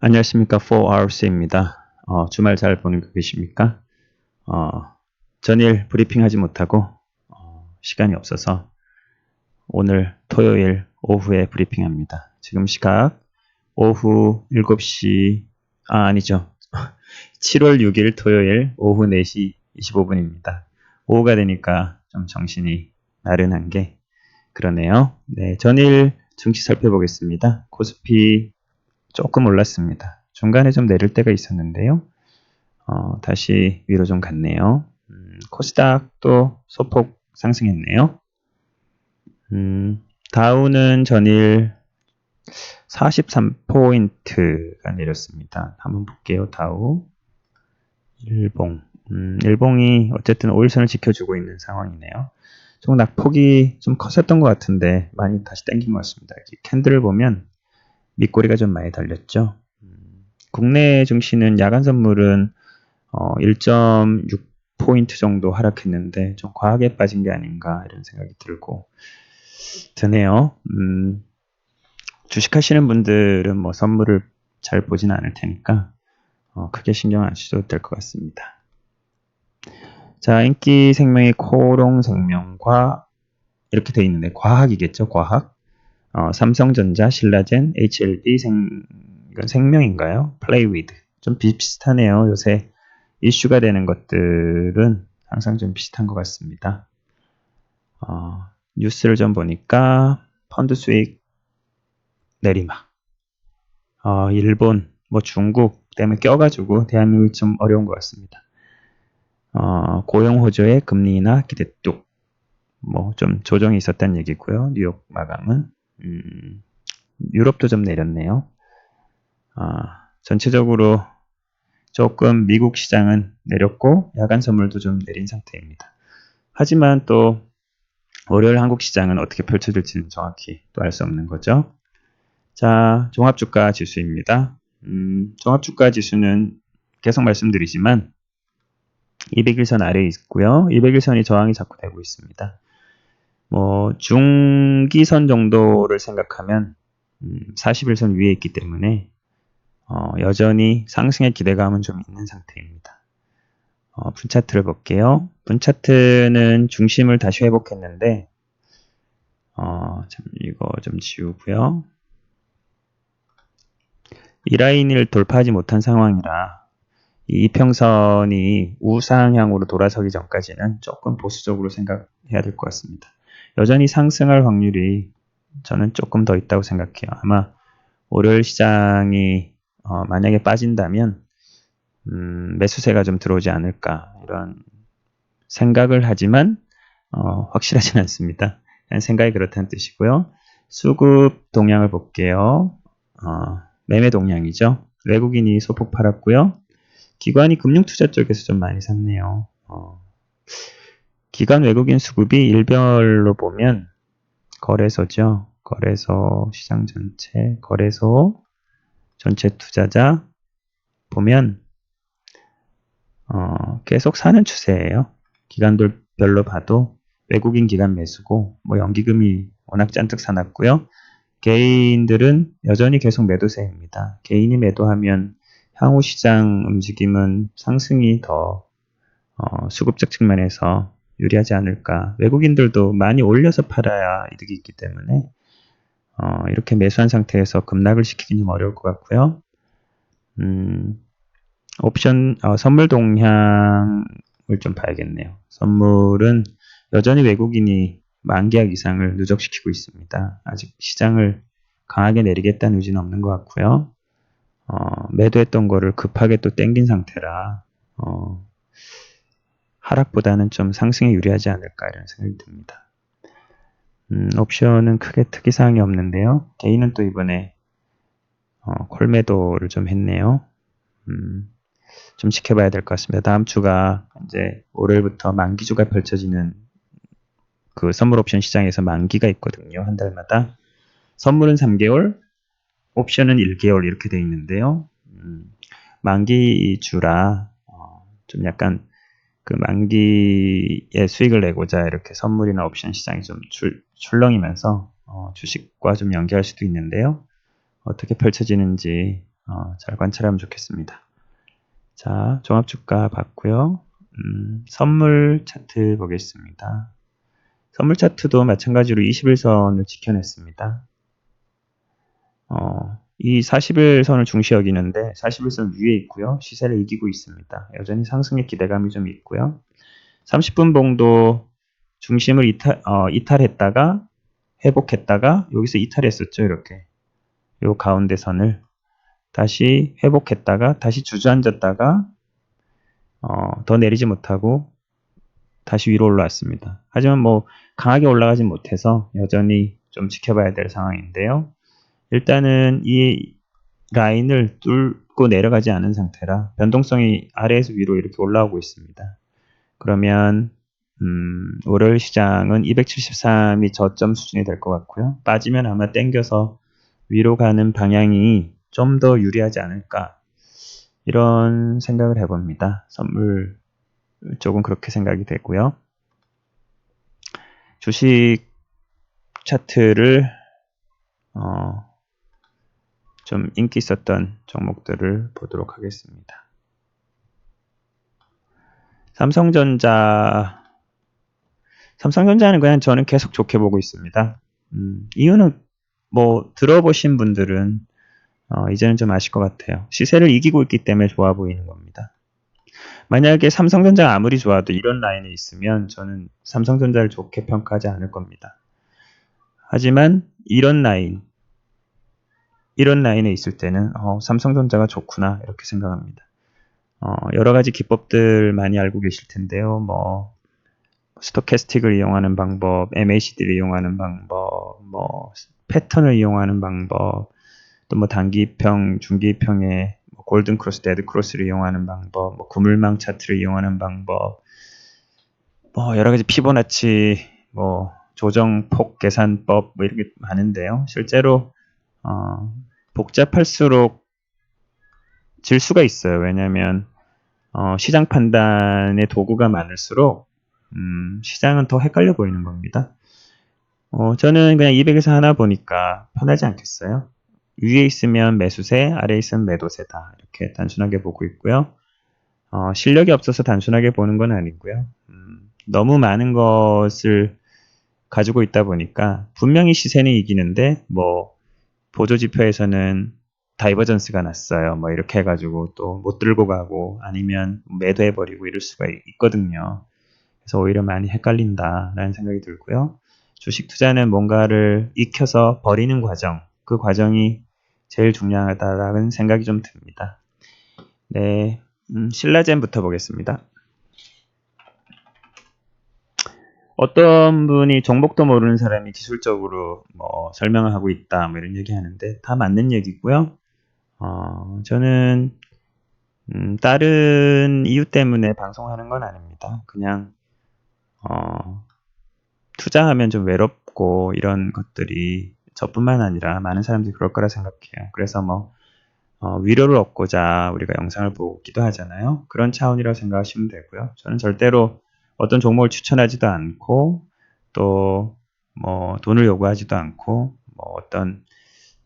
안녕하십니까. 4hours입니다. 주말 잘 보내고 계십니까? 전일 브리핑하지 못하고 시간이 없어서 오늘 토요일 오후에 브리핑합니다. 지금 시각 오후 7시, 아니죠. 7월 6일 토요일 오후 4시 25분입니다. 오후가 되니까 좀 정신이 나른한 게 그러네요. 네, 전일 증시 살펴보겠습니다. 코스피 조금 올랐습니다. 중간에 좀 내릴 때가 있었는데요. 다시 위로 좀 갔네요. 코스닥도 소폭 상승했네요. 다우는 전일 43포인트가 내렸습니다. 한번 볼게요. 다우. 일봉. 일봉이 어쨌든 5일선을 지켜주고 있는 상황이네요. 좀 낙폭이 좀 컸었던 것 같은데 많이 다시 당긴 것 같습니다. 캔들을 보면 밑꼬리가 좀 많이 달렸죠. 국내 증시는 야간 선물은 1.6포인트 정도 하락했는데 좀 과하게 빠진 게 아닌가 이런 생각이 드네요. 주식하시는 분들은 뭐 선물을 잘 보지는 않을 테니까 크게 신경 안 쓰셔도 될 것 같습니다. 자, 인기생명의 코롱생명과 이렇게 돼 있는데 과학이겠죠, 과학. 삼성전자, 신라젠, HLB 이건 생명인가요? 플레이위드. 좀 비슷하네요. 요새 이슈가 되는 것들은 항상 좀 비슷한 것 같습니다. 뉴스를 좀 보니까 펀드 수익 내리막. 일본, 뭐 중국 때문에 껴가지고 대한민국이 좀 어려운 것 같습니다. 고용 호조의 금리 인하 기대 뚝. 뭐 좀 조정이 있었다는 얘기고요. 뉴욕 마감은. 유럽도 좀 내렸네요. 전체적으로 조금 미국 시장은 내렸고 야간 선물도 좀 내린 상태입니다. 하지만 또 월요일 한국 시장은 어떻게 펼쳐질지는 정확히 또 알 수 없는 거죠. 자, 종합주가 지수입니다. 종합주가 지수는 계속 말씀드리지만 200일선 아래에 있고요. 200일선이 저항이 자꾸 되고 있습니다. 뭐 중기선 정도를 생각하면 40일선 위에 있기 때문에 여전히 상승의 기대감은 좀 있는 상태입니다. 분차트를 볼게요. 분차트는 중심을 다시 회복했는데 이거 좀 지우고요. 이 라인을 돌파하지 못한 상황이라 이 이평선이 우상향으로 돌아서기 전까지는 조금 보수적으로 생각해야 될 것 같습니다. 여전히 상승할 확률이 저는 조금 더 있다고 생각해요. 아마 월요일 시장이 만약에 빠진다면 매수세가 좀 들어오지 않을까 이런 생각을 하지만 확실하진 않습니다. 생각이 그렇다는 뜻이고요. 수급 동향을 볼게요. 매매 동향이죠. 외국인이 소폭 팔았고요. 기관이 금융투자 쪽에서 좀 많이 샀네요. 기관 외국인 수급이 일별로 보면 거래소죠. 거래소, 시장 전체, 거래소, 전체 투자자 보면 계속 사는 추세예요. 기관들별로 봐도 외국인 기관 매수고 뭐 연기금이 워낙 잔뜩 사놨고요. 개인들은 여전히 계속 매도세입니다. 개인이 매도하면 향후 시장 움직임은 상승이 더 수급적 측면에서 유리하지 않을까. 외국인들도 많이 올려서 팔아야 이득이 있기 때문에 이렇게 매수한 상태에서 급락을 시키기는 좀 어려울 것 같고요. 옵션 선물 동향을 좀 봐야겠네요. 선물은 여전히 외국인이 만기약 이상을 누적시키고 있습니다. 아직 시장을 강하게 내리겠다는 의지는 없는 것 같고요. 매도했던 거를 급하게 또 땡긴 상태라 하락보다는 좀 상승에 유리하지 않을까 이런 생각이 듭니다. 옵션은 크게 특이사항이 없는데요. 개인은 또 이번에 콜 매도를 좀 했네요. 좀 지켜봐야 될 것 같습니다. 다음 주가 이제 월요일부터 만기주가 펼쳐지는 그 선물 옵션 시장에서 만기가 있거든요. 한 달마다. 선물은 3개월, 옵션은 1개월 이렇게 돼 있는데요. 만기주라 좀 약간 그 만기에 수익을 내고자 이렇게 선물이나 옵션 시장이 좀 출렁이면서 주식과 좀 연계할 수도 있는데요. 어떻게 펼쳐지는지 잘 관찰하면 좋겠습니다. 자, 종합주가 봤고요. 선물 차트 보겠습니다. 선물 차트도 마찬가지로 21선을 지켜냈습니다. 이 41선을 중시 여기는데 41선 위에 있고요. 시세를 이기고 있습니다. 여전히 상승의 기대감이 좀 있고요. 30분 봉도 중심을 이탈했다가 회복했다가 여기서 이탈했었죠. 이렇게 요 가운데 선을 다시 회복했다가 다시 주저앉았다가 더 내리지 못하고 다시 위로 올라왔습니다. 하지만 뭐 강하게 올라가지 못해서 여전히 좀 지켜봐야 될 상황인데요. 일단은 이 라인을 뚫고 내려가지 않은 상태라 변동성이 아래에서 위로 이렇게 올라오고 있습니다. 그러면 월요일 시장은 273이 저점 수준이 될 것 같고요. 빠지면 아마 땡겨서 위로 가는 방향이 좀 더 유리하지 않을까 이런 생각을 해봅니다. 선물 쪽은 그렇게 생각이 되고요. 주식 차트를 좀 인기 있었던 종목들을 보도록 하겠습니다. 삼성전자는 그냥 저는 계속 좋게 보고 있습니다. 이유는 뭐 들어보신 분들은 이제는 좀 아실 것 같아요. 시세를 이기고 있기 때문에 좋아 보이는 겁니다. 만약에 삼성전자가 아무리 좋아도 이런 라인에 있으면 저는 삼성전자를 좋게 평가하지 않을 겁니다. 하지만 이런 라인에 있을 때는 삼성전자가 좋구나 이렇게 생각합니다. 여러 가지 기법들 많이 알고 계실 텐데요. 뭐 스토캐스틱을 이용하는 방법, MACD를 이용하는 방법, 뭐 패턴을 이용하는 방법, 또 뭐 단기평, 중기평의 골든 크로스, 데드 크로스를 이용하는 방법, 뭐 구물망 차트를 이용하는 방법, 뭐 여러 가지 피보나치, 뭐 조정폭 계산법, 뭐 이렇게 많은데요. 실제로 복잡할수록 질 수가 있어요. 왜냐하면 시장 판단의 도구가 많을수록 시장은 더 헷갈려 보이는 겁니다. 저는 그냥 200에서 하나 보니까 편하지 않겠어요? 위에 있으면 매수세, 아래에 있으면 매도세다. 이렇게 단순하게 보고 있고요. 실력이 없어서 단순하게 보는 건 아니고요. 너무 많은 것을 가지고 있다 보니까 분명히 시세는 이기는데 뭐 보조지표에서는 다이버전스가 났어요. 뭐 이렇게 해가지고 또 못 들고 가고 아니면 매도해버리고 이럴 수가 있거든요. 그래서 오히려 많이 헷갈린다라는 생각이 들고요. 주식 투자는 뭔가를 익혀서 버리는 과정, 그 과정이 제일 중요하다라는 생각이 좀 듭니다. 네, 신라젠부터 보겠습니다. 어떤 분이 종목도 모르는 사람이 기술적으로 뭐 설명을 하고 있다 뭐 이런 얘기 하는데 다 맞는 얘기고요. 저는 다른 이유 때문에 방송하는 건 아닙니다. 그냥 투자하면 좀 외롭고 이런 것들이 저뿐만 아니라 많은 사람들이 그럴 거라 생각해요. 그래서 뭐 위로를 얻고자 우리가 영상을 보기도 하잖아요. 그런 차원이라고 생각하시면 되고요. 저는 절대로 어떤 종목을 추천하지도 않고 또 뭐 돈을 요구하지도 않고 뭐 어떤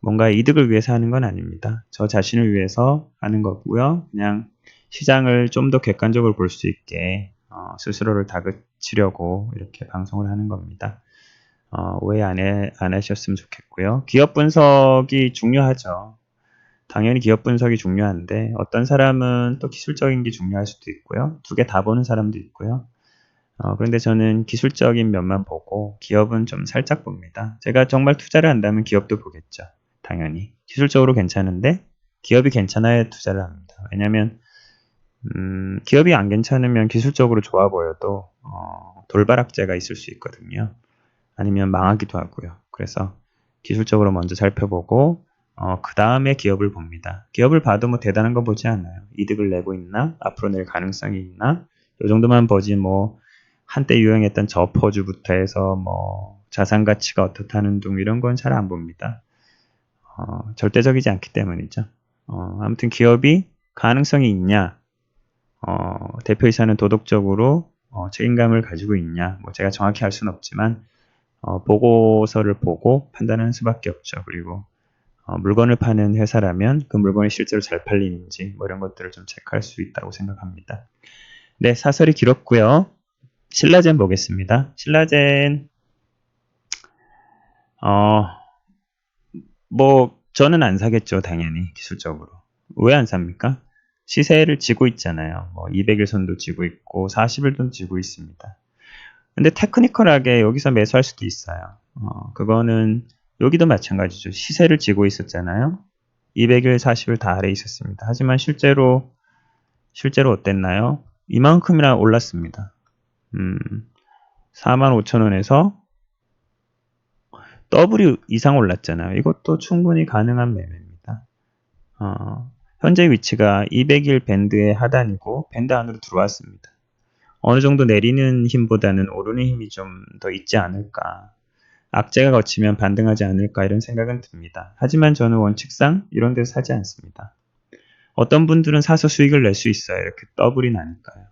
뭔가 이득을 위해서 하는 건 아닙니다. 저 자신을 위해서 하는 거고요. 그냥 시장을 좀 더 객관적으로 볼 수 있게 스스로를 다그치려고 이렇게 방송을 하는 겁니다. 오해 안 하셨으면 좋겠고요. 기업 분석이 중요하죠. 당연히 기업 분석이 중요한데 어떤 사람은 또 기술적인 게 중요할 수도 있고요. 두 개 다 보는 사람도 있고요. 그런데 저는 기술적인 면만 보고 기업은 좀 살짝 봅니다. 제가 정말 투자를 한다면 기업도 보겠죠. 당연히. 기술적으로 괜찮은데 기업이 괜찮아야 투자를 합니다. 왜냐하면 기업이 안 괜찮으면 기술적으로 좋아 보여도 돌발악재가 있을 수 있거든요. 아니면 망하기도 하고요. 그래서 기술적으로 먼저 살펴보고 그 다음에 기업을 봅니다. 기업을 봐도 뭐 대단한 거 보지 않아요. 이득을 내고 있나? 앞으로 낼 가능성이 있나? 이 정도만 보지 뭐 한때 유행했던 저퍼주부터 해서 뭐 자산 가치가 어떻다는 등 이런 건 잘 안 봅니다. 절대적이지 않기 때문이죠. 아무튼 기업이 가능성이 있냐? 대표이사는 도덕적으로 책임감을 가지고 있냐? 뭐 제가 정확히 할 수는 없지만 보고서를 보고 판단하는 수밖에 없죠. 그리고 물건을 파는 회사라면 그 물건이 실제로 잘 팔리는지 뭐 이런 것들을 좀 체크할 수 있다고 생각합니다. 네, 사설이 길었고요. 신라젠 보겠습니다. 신라젠 뭐 저는 안 사겠죠, 당연히 기술적으로. 왜 안 삽니까? 시세를 지고 있잖아요. 뭐 200일 선도 지고 있고 40일도 지고 있습니다. 근데 테크니컬하게 여기서 매수할 수도 있어요. 그거는 여기도 마찬가지죠. 시세를 지고 있었잖아요. 200일, 40일 다 아래에 있었습니다. 하지만 실제로 어땠나요? 이만큼이나 올랐습니다. 45,000원에서 W 이상 올랐잖아요. 이것도 충분히 가능한 매매입니다. 현재 위치가 200일 밴드의 하단이고 밴드 안으로 들어왔습니다. 어느 정도 내리는 힘보다는 오르는 힘이 좀 더 있지 않을까. 악재가 거치면 반등하지 않을까 이런 생각은 듭니다. 하지만 저는 원칙상 이런 데서 사지 않습니다. 어떤 분들은 사서 수익을 낼 수 있어요. 이렇게 더블이 나니까요.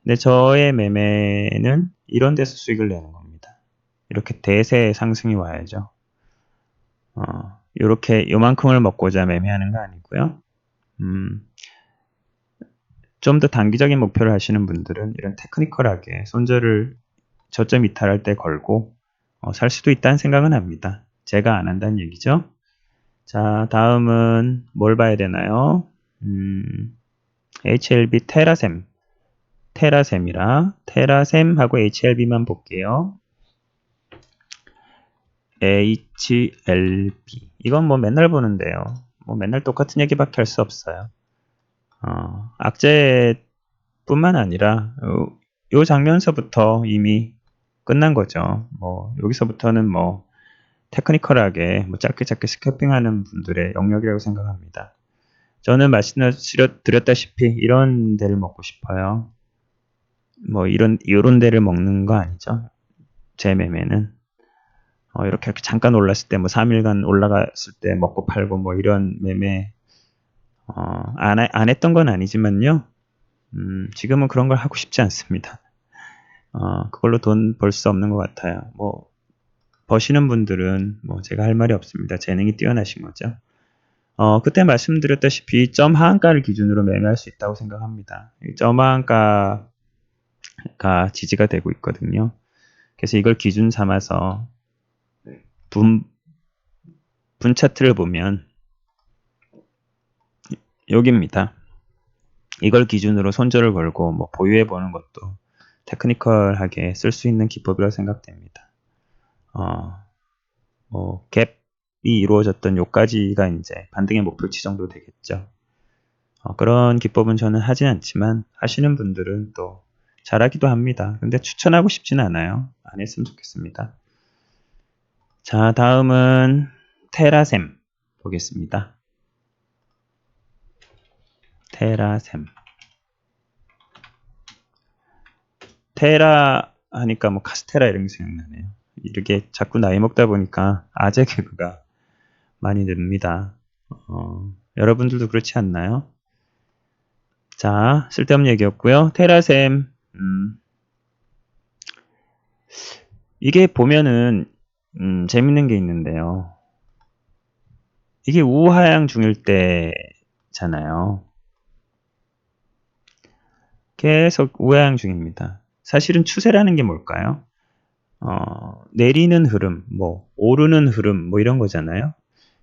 근데 저의 매매는 이런 데서 수익을 내는 겁니다. 이렇게 대세 상승이 와야죠. 이렇게 요만큼을 먹고자 매매하는 거 아니고요. 좀 더 단기적인 목표를 하시는 분들은 이런 테크니컬하게 손절을 저점 이탈할 때 걸고 살 수도 있다는 생각은 합니다. 제가 안 한다는 얘기죠. 자, 다음은 뭘 봐야 되나요? HLB 테라셈이라 테라셈하고 HLB만 볼게요. HLB 이건 뭐 맨날 보는데요. 뭐 맨날 똑같은 얘기밖에 할 수 없어요. 악재뿐만 아니라 요 장면서부터 이미 끝난 거죠. 뭐 여기서부터는 뭐 테크니컬하게 뭐 짧게 스캐핑하는 분들의 영역이라고 생각합니다. 저는 말씀드렸다시피 이런 데를 먹고 싶어요. 뭐 이런 데를 먹는 거 아니죠. 제 매매는 이렇게 잠깐 올랐을 때 뭐 3일간 올라갔을 때 먹고 팔고 뭐 이런 매매 안 했던 건 아니지만요. 지금은 그런 걸 하고 싶지 않습니다. 그걸로 돈 벌 수 없는 것 같아요. 뭐 버시는 분들은 뭐 제가 할 말이 없습니다. 재능이 뛰어나신 거죠. 그때 말씀드렸다시피 점 하한가를 기준으로 매매할 수 있다고 생각합니다. 점 하한가가 지지가 되고 있거든요. 그래서 이걸 기준 삼아서 분 차트를 보면 여기입니다. 이걸 기준으로 손절을 걸고 뭐 보유해 보는 것도 테크니컬하게 쓸 수 있는 기법이라고 생각됩니다. 뭐 갭이 이루어졌던 요까지가 이제 반등의 목표치 정도 되겠죠. 그런 기법은 저는 하진 않지만 하시는 분들은 또 잘하기도 합니다. 근데 추천하고 싶진 않아요. 안 했으면 좋겠습니다. 자, 다음은 테라셈 보겠습니다. 테라셈. 테라 하니까 뭐 카스테라 이런 게 생각나네요. 이렇게 자꾸 나이 먹다 보니까 아재 개그가 많이 늡니다. 여러분들도 그렇지 않나요? 자, 쓸데없는 얘기였고요. 테라셈. 이게 보면은 재밌는 게 있는데요. 이게 우하향 중일 때잖아요. 계속 우하향 중입니다. 사실은 추세라는 게 뭘까요? 내리는 흐름, 뭐 오르는 흐름, 뭐 이런 거잖아요.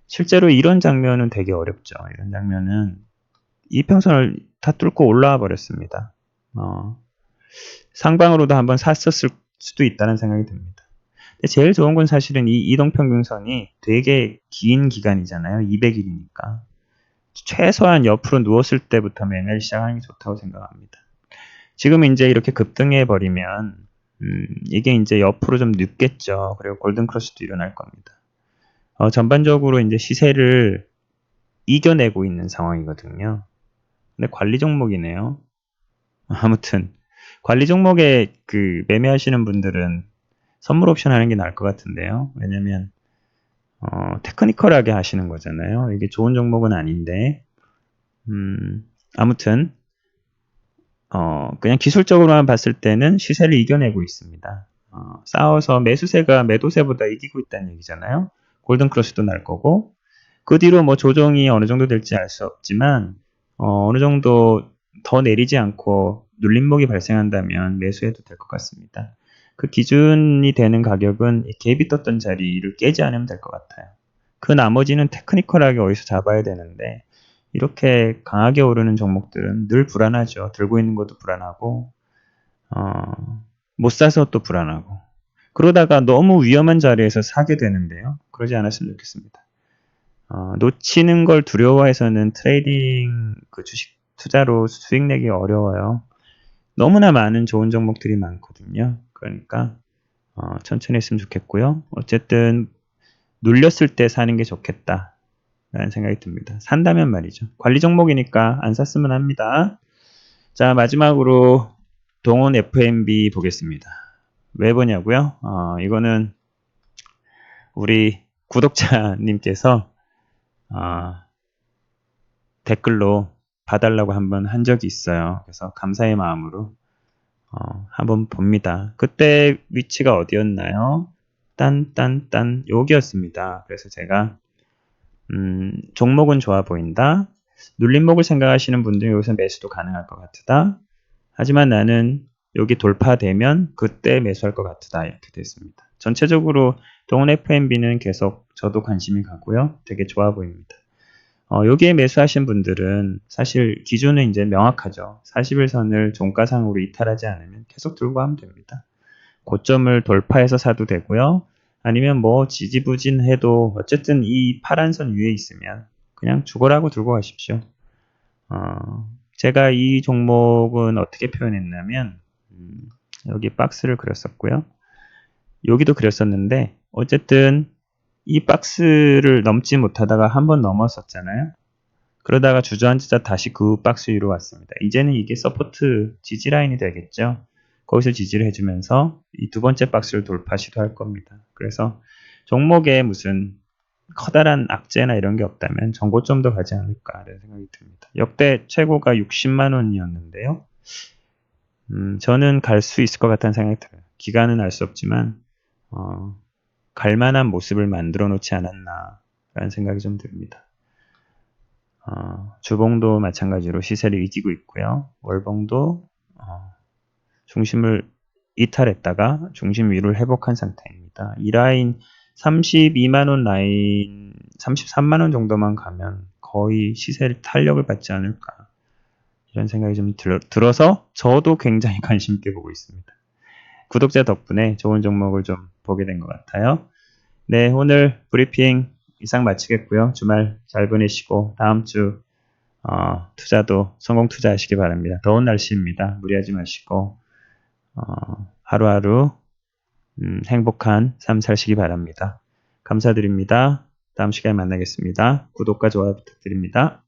실제로 이런 장면은 되게 어렵죠. 이런 장면은 이평선을 다 뚫고 올라와 버렸습니다. 상방으로도 한번 샀었을 수도 있다는 생각이 듭니다. 근데 제일 좋은 건 사실은 이 이동평균선이 되게 긴 기간이잖아요. 200일이니까. 최소한 옆으로 누웠을 때부터 매매를 시작하는 게 좋다고 생각합니다. 지금 이제 이렇게 급등해 버리면 이게 이제 옆으로 좀 눕겠죠. 그리고 골든크러쉬도 일어날 겁니다. 전반적으로 이제 시세를 이겨내고 있는 상황이거든요. 근데 관리 종목이네요. 아무튼 관리 종목에 그 매매하시는 분들은 선물 옵션 하는 게 나을 것 같은데요. 왜냐면 테크니컬하게 하시는 거잖아요. 이게 좋은 종목은 아닌데 아무튼 그냥 기술적으로만 봤을 때는 시세를 이겨내고 있습니다. 싸워서 매수세가 매도세보다 이기고 있다는 얘기잖아요. 골든크러쉬도 날 거고 그 뒤로 뭐 조정이 어느 정도 될지 알 수 없지만 어느 정도 더 내리지 않고 눌림목이 발생한다면 매수해도 될 것 같습니다. 그 기준이 되는 가격은 갭이 떴던 자리를 깨지 않으면 될 것 같아요. 그 나머지는 테크니컬하게 어디서 잡아야 되는데 이렇게 강하게 오르는 종목들은 늘 불안하죠. 들고 있는 것도 불안하고 못 사서 또 불안하고 그러다가 너무 위험한 자리에서 사게 되는데요. 그러지 않았으면 좋겠습니다. 놓치는 걸 두려워해서는 트레이딩 그 주식 투자로 수익 내기 어려워요. 너무나 많은 좋은 종목들이 많거든요. 그러니까 천천히 했으면 좋겠고요. 어쨌든 눌렸을 때 사는 게 좋겠다 라는 생각이 듭니다. 산다면 말이죠. 관리 종목이니까 안 샀으면 합니다. 자, 마지막으로 동원 FMB 보겠습니다. 왜 보냐고요? 이거는 우리 구독자님께서 댓글로 봐달라고 한번 한 적이 있어요. 그래서 감사의 마음으로 한번 봅니다. 그때 위치가 어디였나요? 딴 여기였습니다. 그래서 제가 종목은 좋아 보인다. 눌림목을 생각하시는 분들은 여기서 매수도 가능할 것 같다. 하지만 나는 여기 돌파되면 그때 매수할 것 같다. 이렇게 됐습니다. 전체적으로 동원 FMB는 계속 저도 관심이 가고요. 되게 좋아 보입니다. 여기에 매수하신 분들은 사실 기준은 이제 명확하죠. 41선을 종가상으로 이탈하지 않으면 계속 들고 가면 됩니다. 고점을 돌파해서 사도 되고요. 아니면 뭐 지지부진해도 어쨌든 이 파란 선 위에 있으면 그냥 죽어라고 들고 가십시오. 제가 이 종목은 어떻게 표현했냐면 여기 박스를 그렸었고요. 여기도 그렸었는데 어쨌든 이 박스를 넘지 못하다가 한번 넘었었잖아요. 그러다가 주저앉자 다시 그 박스 위로 왔습니다. 이제는 이게 서포트 지지 라인이 되겠죠. 거기서 지지를 해주면서 이 두 번째 박스를 돌파 시도할 겁니다. 그래서 종목에 무슨 커다란 악재나 이런 게 없다면 전고점도 가지 않을까라는 생각이 듭니다. 역대 최고가 60만 원이었는데요. 저는 갈 수 있을 것 같다는 생각이 들어요. 기간은 알 수 없지만 갈 만한 모습을 만들어 놓지 않았나라는 생각이 좀 듭니다. 주봉도 마찬가지로 시세를 이기고 있고요. 월봉도 중심을 이탈했다가 중심 위를 회복한 상태입니다. 이 라인 32만원 라인 33만원 정도만 가면 거의 시세 탄력을 받지 않을까 이런 생각이 좀 들어서 저도 굉장히 관심 있게 보고 있습니다. 구독자 덕분에 좋은 종목을 좀 보게 된 것 같아요. 네, 오늘 브리핑 이상 마치겠고요. 주말 잘 보내시고 다음 주 투자도 성공 투자하시기 바랍니다. 더운 날씨입니다. 무리하지 마시고 하루하루 행복한 삶 사시기 바랍니다. 감사드립니다. 다음 시간에 만나겠습니다. 구독과 좋아요 부탁드립니다.